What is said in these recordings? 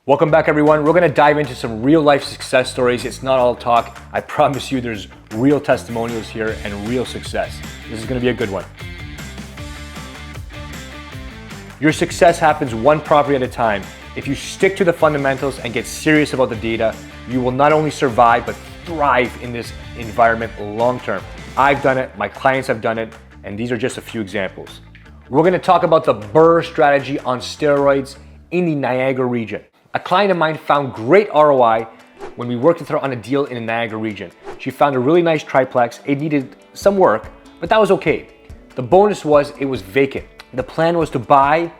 Welcome back, everyone. We're gonna dive into some real life success stories. It's not all talk. I promise you there's real testimonials here and real success. This is gonna be a good one. Your success happens one property at a time. If you stick to the fundamentals and get serious about the data, you will not only survive, but thrive in this environment long term. I've done it, my clients have done it, and these are just a few examples. We're gonna talk about the BRRRR strategy on steroids in the Niagara region. A client of mine found great ROI when we worked with her on a deal in the Niagara region. She found a really nice triplex. It needed some work, but that was okay. The bonus was it was vacant. The plan was to buy,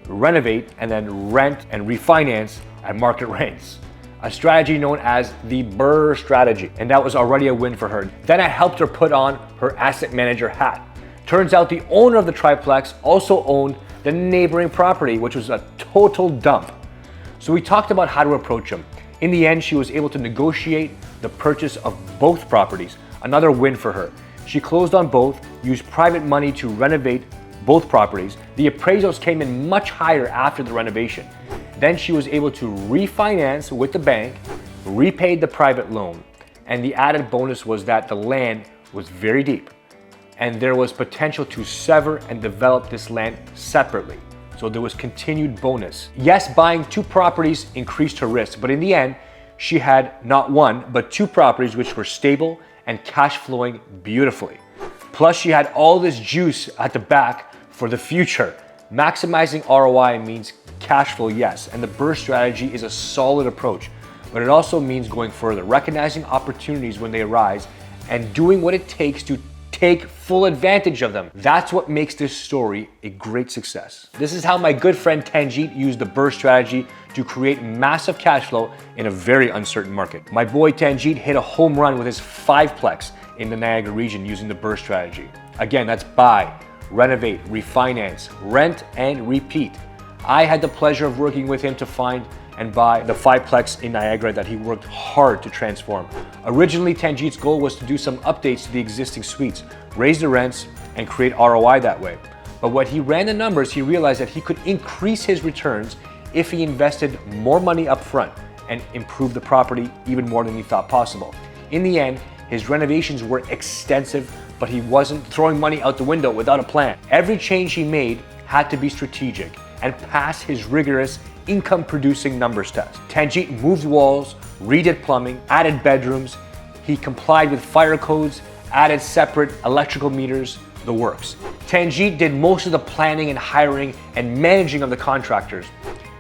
renovate, and then rent and refinance at market rents. A strategy known as the BRRRR strategy, and that was already a win for her. Then I helped her put on her asset manager hat. Turns out the owner of the triplex also owned the neighboring property, which was a total dump. So we talked about how to approach him. In the end, she was able to negotiate the purchase of both properties, another win for her. She closed on both, used private money to renovate both properties. The appraisals came in much higher after the renovation. Then she was able to refinance with the bank, repaid the private loan, and the added bonus was that the land was very deep and there was potential to sever and develop this land separately. So there was continued bonus. Yes, buying two properties increased her risk, but in the end, she had not one, but two properties which were stable and cash flowing beautifully. Plus, she had all this juice at the back for the future. Maximizing ROI means cash flow, yes, and the BRRRR strategy is a solid approach, but it also means going further, recognizing opportunities when they arise and doing what it takes to take full advantage of them. That's what makes this story a great success. This is how my good friend Tanjit used the BRRRR strategy to create massive cash flow in a very uncertain market. My boy Tanjit hit a home run with his 5-plex in the Niagara region using the BRRRR strategy. Again, that's buy, renovate, refinance, rent, and repeat. I had the pleasure of working with him to find and buy the 5-plex in Niagara that he worked hard to transform. Originally, Tanjit's goal was to do some updates to the existing suites, raise the rents, and create ROI that way. But when he ran the numbers, he realized that he could increase his returns if he invested more money up front and improved the property even more than he thought possible. In the end, his renovations were extensive, but he wasn't throwing money out the window without a plan. Every change he made had to be strategic and pass his rigorous income-producing numbers test. Tanjit moved walls, redid plumbing, added bedrooms. He complied with fire codes, added separate electrical meters, the works. Tanjit did most of the planning and hiring and managing of the contractors.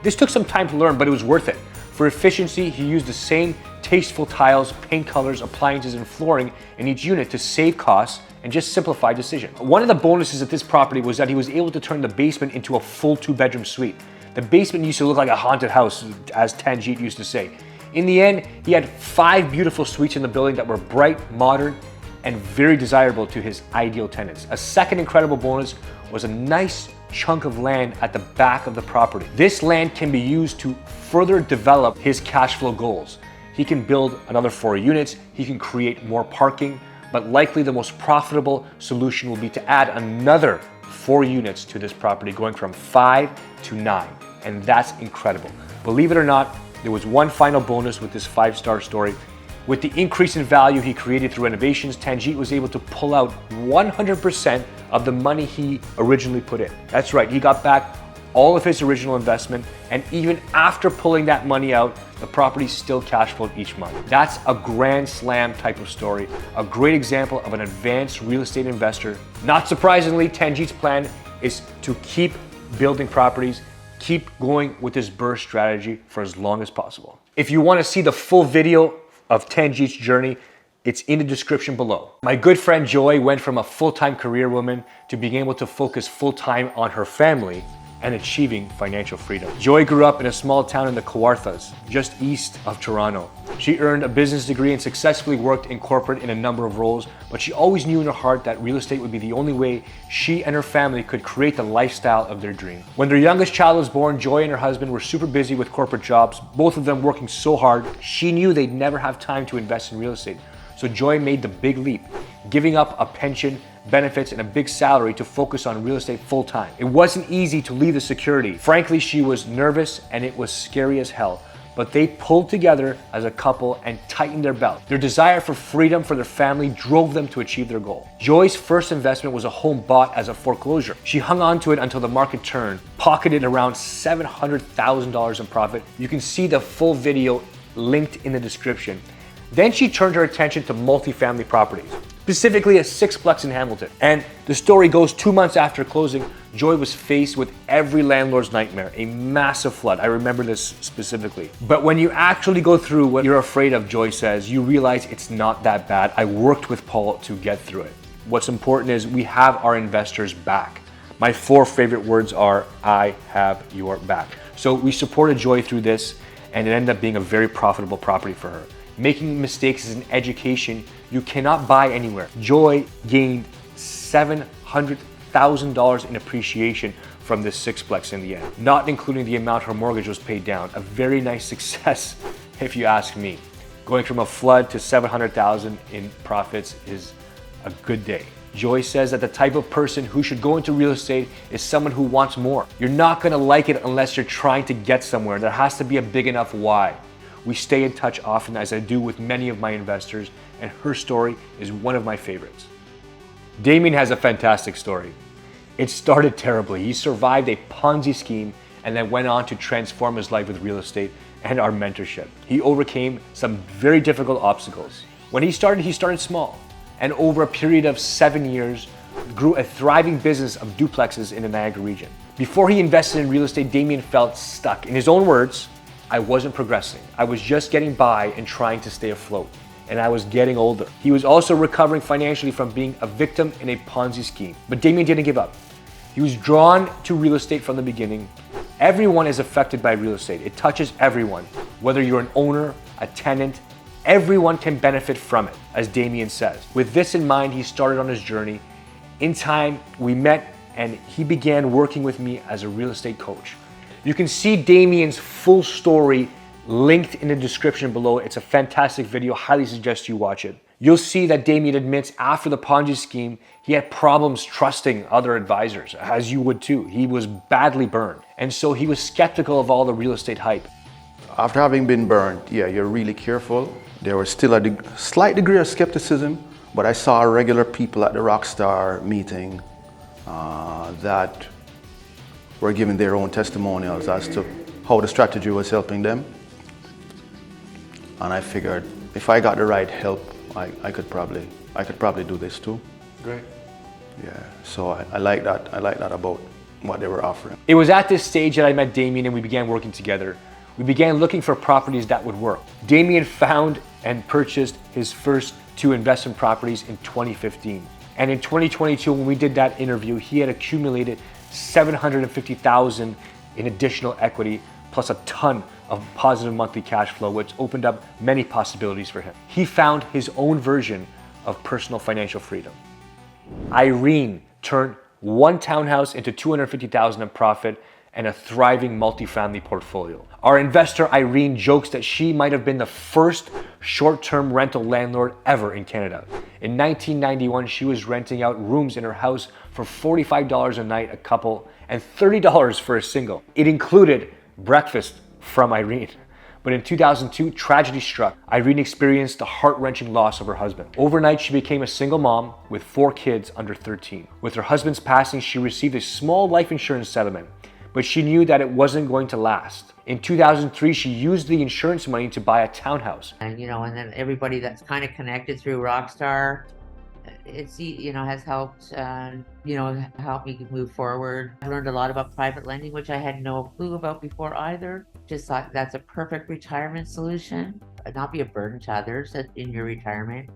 This took some time to learn, but it was worth it. For efficiency, he used the same tasteful tiles, paint colors, appliances, and flooring in each unit to save costs and just simplify decisions. One of the bonuses at this property was that he was able to turn the basement into a full 2-bedroom suite. The basement used to look like a haunted house, as Tanjit used to say. In the end, he had 5 beautiful suites in the building that were bright, modern, and very desirable to his ideal tenants. A second incredible bonus was a nice chunk of land at the back of the property. This land can be used to further develop his cash flow goals. He can build another 4 units, he can create more parking, but likely the most profitable solution will be to add another 4 units to this property, going from 5 to 9. And that's incredible. Believe it or not, there was one final bonus with this 5-star story. With the increase in value he created through renovations, Tanjit was able to pull out 100% of the money he originally put in. That's right, he got back all of his original investment, and even after pulling that money out, the property still cash flowed each month. That's a grand slam type of story, a great example of an advanced real estate investor. Not surprisingly, Tanjit's plan is to keep building properties, keep going with this BRRRR strategy for as long as possible. If you want to see the full video of Tanjit's journey, it's in the description below. My good friend Joy went from a full-time career woman to being able to focus full-time on her family and achieving financial freedom. Joy grew up in a small town in the Kawarthas, just east of Toronto. She earned a business degree and successfully worked in corporate in a number of roles, but she always knew in her heart that real estate would be the only way she and her family could create the lifestyle of their dream. When their youngest child was born, Joy and her husband were super busy with corporate jobs, both of them working so hard, she knew they'd never have time to invest in real estate. So Joy made the big leap, giving up a pension, benefits, and a big salary to focus on real estate full-time. It wasn't easy to leave the security. Frankly, she was nervous and it was scary as hell. but they pulled together as a couple and tightened their belt. Their desire for freedom for their family drove them to achieve their goal. Joy's first investment was a home bought as a foreclosure. She hung on to it until the market turned, pocketed around $700,000 in profit. You can see the full video linked in the description. Then she turned her attention to multifamily properties, specifically a sixplex in Hamilton. And the story goes 2 months after closing, Joy was faced with every landlord's nightmare, a massive flood. I remember this specifically. But when you actually go through what you're afraid of, Joy says, you realize it's not that bad. I worked with Paul to get through it. What's important is we have our investors back. My 4 favorite words are, I have your back. So we supported Joy through this, and it ended up being a very profitable property for her. Making mistakes is an education you cannot buy anywhere. Joy gained $700,000 in appreciation from this sixplex in the end, not including the amount her mortgage was paid down. A very nice success, if you ask me. Going from a flood to $700,000 in profits is a good day. Joy says that the type of person who should go into real estate is someone who wants more. You're not gonna like it unless you're trying to get somewhere. There has to be a big enough why. We stay in touch often, as I do with many of my investors, and her story is one of my favorites. Damion has a fantastic story. It started terribly. He survived a Ponzi scheme and then went on to transform his life with real estate and our mentorship. He overcame some very difficult obstacles. When he started small, and over a period of 7 years, grew a thriving business of duplexes in the Niagara region. Before he invested in real estate, Damion felt stuck. In his own words, I wasn't progressing. I was just getting by and trying to stay afloat, and I was getting older. He was also recovering financially from being a victim in a Ponzi scheme. But Damion didn't give up. He was drawn to real estate from the beginning. Everyone is affected by real estate. It touches everyone. Whether you're an owner, a tenant, everyone can benefit from it, as Damion says. With this in mind, he started on his journey. In time, we met and he began working with me as a real estate coach. You can see Damion's full story linked in the description below. It's a fantastic video. Highly suggest you watch it. You'll see that Damion admits after the Ponzi scheme, he had problems trusting other advisors, as you would too. He was badly burned. And so he was skeptical of all the real estate hype. After having been burned, yeah, you're really careful. There was still a slight degree of skepticism, but I saw regular people at the Rockstar meeting that were giving their own testimonials as to how the strategy was helping them. And I figured if I got the right help, I could probably do this too. Great. Yeah, so I like that. I like that about what they were offering. It was at this stage that I met Damion and we began working together. We began looking for properties that would work. Damion found and purchased his first 2 investment properties in 2015. And in 2022, when we did that interview, he had accumulated $750,000 in additional equity, plus a ton of positive monthly cash flow, which opened up many possibilities for him. He found his own version of personal financial freedom. Irene turned 1 townhouse into $250,000 in profit and a thriving multifamily portfolio. Our investor Irene jokes that she might have been the first short-term rental landlord ever in Canada. In 1991, she was renting out rooms in her house for $45 a night a couple and $30 for a single. It included breakfast from Irene. But in 2002, tragedy struck. Irene experienced the heart-wrenching loss of her husband. Overnight, she became a single mom with 4 kids under 13. With her husband's passing, she received a small life insurance settlement, but she knew that it wasn't going to last. In 2003, she used the insurance money to buy a townhouse. And then everybody that's kind of connected through Rockstar, it's, has helped, help me move forward. I learned a lot about private lending, which I had no clue about before either. Just thought that's a perfect retirement solution, not be a burden to others in your retirement.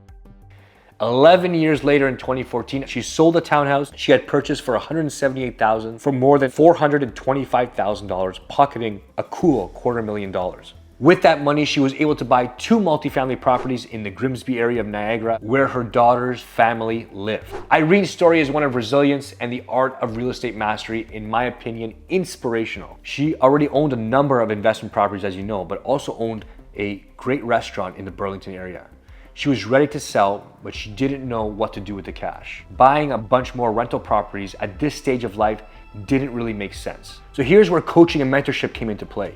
11 years later in 2014, she sold a townhouse she had purchased for $178,000 for more than $425,000, pocketing a cool $250,000. With that money, she was able to buy 2 multifamily properties in the Grimsby area of Niagara, where her daughter's family lived. Irene's story is one of resilience and the art of real estate mastery, in my opinion, inspirational. She already owned a number of investment properties, as you know, but also owned a great restaurant in the Burlington area. She was ready to sell, but she didn't know what to do with the cash. Buying a bunch more rental properties at this stage of life didn't really make sense. So here's where coaching and mentorship came into play.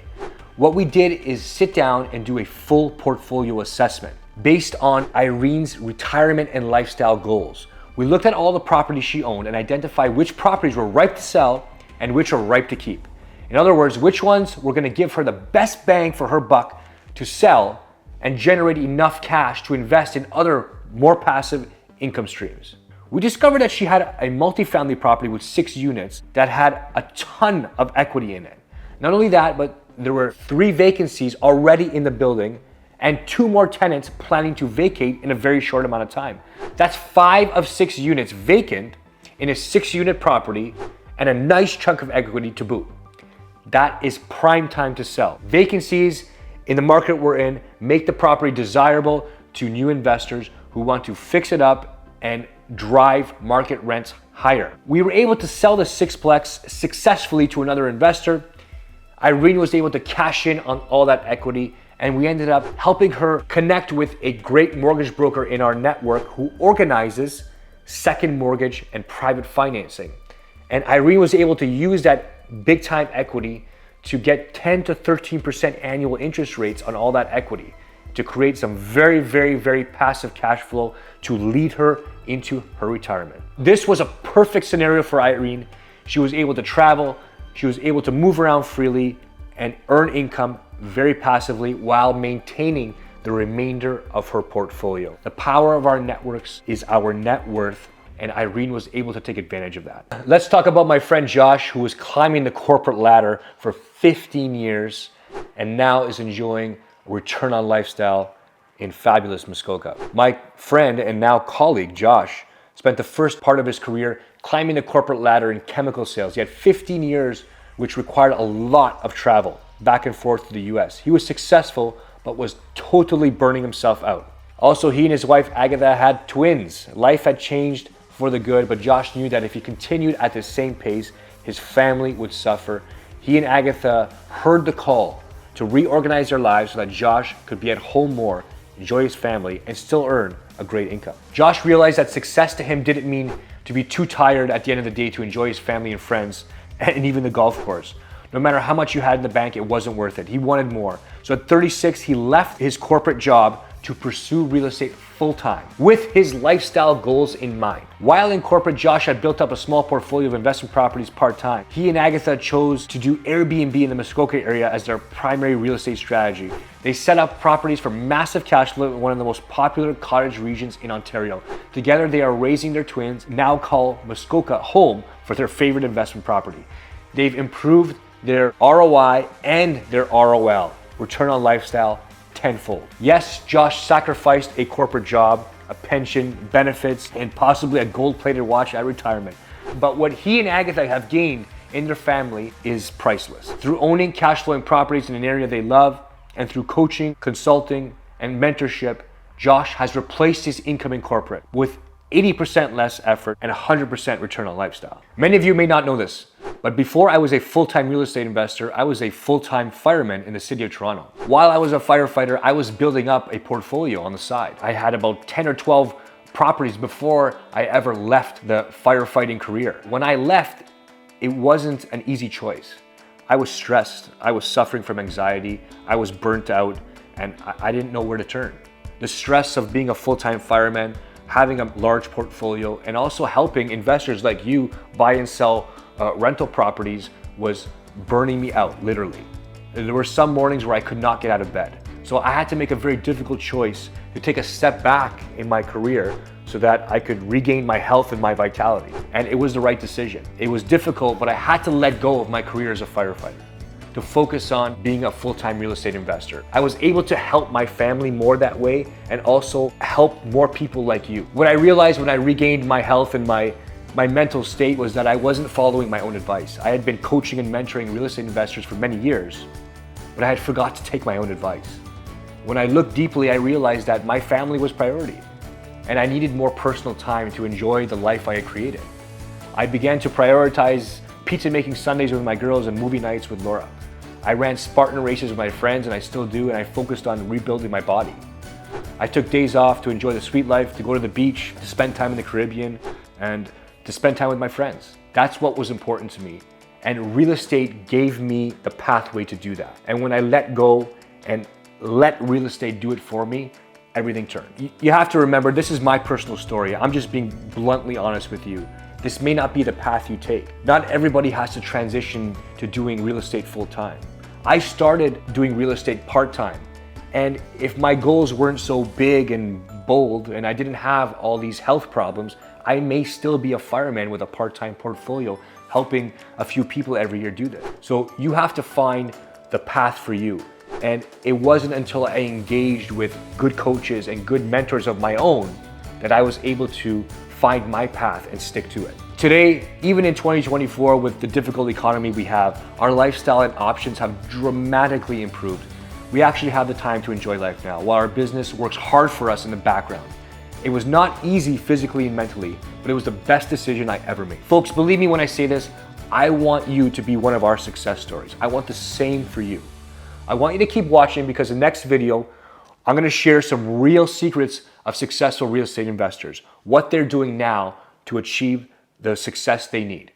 What we did is sit down and do a full portfolio assessment based on Irene's retirement and lifestyle goals. We looked at all the properties she owned and identified which properties were ripe to sell and which are ripe to keep. In other words, which ones were going to give her the best bang for her buck to sell and generate enough cash to invest in other more passive income streams. We discovered that she had a multifamily property with 6 units that had a ton of equity in it. Not only that, but there were 3 vacancies already in the building and 2 more tenants planning to vacate in a very short amount of time. That's 5 of 6 units vacant in a 6-unit property and a nice chunk of equity to boot. That is prime time to sell. Vacancies in the market we're in make the property desirable to new investors who want to fix it up and drive market rents higher. We were able to sell the 6plex successfully to another investor. Irene was able to cash in on all that equity, and we ended up helping her connect with a great mortgage broker in our network who organizes second mortgage and private financing. And Irene was able to use that big time equity to get 10 to 13% annual interest rates on all that equity to create some very, very, very passive cash flow to lead her into her retirement. This was a perfect scenario for Irene. She was able to travel, she was able to move around freely and earn income very passively while maintaining the remainder of her portfolio. The power of our networks is our net worth, and Irene was able to take advantage of that. Let's talk about my friend Josh, who was climbing the corporate ladder for 15 years and now is enjoying a return on lifestyle in fabulous Muskoka. My friend and now colleague Josh spent the first part of his career climbing the corporate ladder in chemical sales. He had 15 years, which required a lot of travel back and forth to the US. He was successful, but was totally burning himself out. Also, he and his wife Agatha had twins. Life had changed for the good, but Josh knew that if he continued at the same pace, his family would suffer. He and Agatha heard the call to reorganize their lives so that Josh could be at home more, enjoy his family, and still earn a great income. Josh realized that success to him didn't mean to be too tired at the end of the day to enjoy his family and friends and even the golf course. No matter how much you had in the bank, it wasn't worth it. He wanted more. So at 36, he left his corporate job to pursue real estate full-time with his lifestyle goals in mind. While in corporate, Josh had built up a small portfolio of investment properties part-time. He and Agatha chose to do Airbnb in the Muskoka area as their primary real estate strategy. They set up properties for massive cash flow in one of the most popular cottage regions in Ontario. Together, they are raising their twins, now call Muskoka home for their favorite investment property. They've improved their ROI and their ROL, return on lifestyle, tenfold. Yes, Josh sacrificed a corporate job, a pension, benefits, and possibly a gold-plated watch at retirement. But what he and Agatha have gained in their family is priceless. Through owning cash flowing properties in an area they love, and through coaching, consulting, and mentorship, Josh has replaced his income in corporate with 80% less effort and 100% return on lifestyle. Many of you may not know this, but before I was a full-time real estate investor, I was a full-time fireman in the city of Toronto. While I was a firefighter, I was building up a portfolio on the side. I had about 10 or 12 properties before I ever left the firefighting career. When I left, it wasn't an easy choice. I was stressed, I was suffering from anxiety, I was burnt out, and I didn't know where to turn. The stress of being a full-time fireman, having a large portfolio, and also helping investors like you buy and sell rental properties was burning me out, literally. There were some mornings where I could not get out of bed. So I had to make a very difficult choice to take a step back in my career so that I could regain my health and my vitality. And it was the right decision. It was difficult, but I had to let go of my career as a firefighter to focus on being a full-time real estate investor. I was able to help my family more that way and also help more people like you. What I realized when I regained my health and my mental state was that I wasn't following my own advice. I had been coaching and mentoring real estate investors for many years, but I had forgot to take my own advice. When I looked deeply, I realized that my family was priority and I needed more personal time to enjoy the life I had created. I began to prioritize pizza making Sundays with my girls and movie nights with Laura. I ran Spartan races with my friends, and I still do, and I focused on rebuilding my body. I took days off to enjoy the sweet life, to go to the beach, to spend time in the Caribbean, and to spend time with my friends. That's what was important to me. And real estate gave me the pathway to do that. And when I let go and let real estate do it for me, everything turned. You have to remember, this is my personal story. I'm just being bluntly honest with you. This may not be the path you take. Not everybody has to transition to doing real estate full time. I started doing real estate part-time. And if my goals weren't so big and bold and I didn't have all these health problems, I may still be a fireman with a part-time portfolio helping a few people every year do this. So you have to find the path for you. And it wasn't until I engaged with good coaches and good mentors of my own that I was able to find my path and stick to it. Today, even in 2024, with the difficult economy we have, our lifestyle and options have dramatically improved. We actually have the time to enjoy life now, while our business works hard for us in the background. It was not easy physically and mentally, but it was the best decision I ever made. Folks, believe me when I say this, I want you to be one of our success stories. I want the same for you. I want you to keep watching because the next video, I'm gonna share some real secrets of successful real estate investors, what they're doing now to achieve the success they need.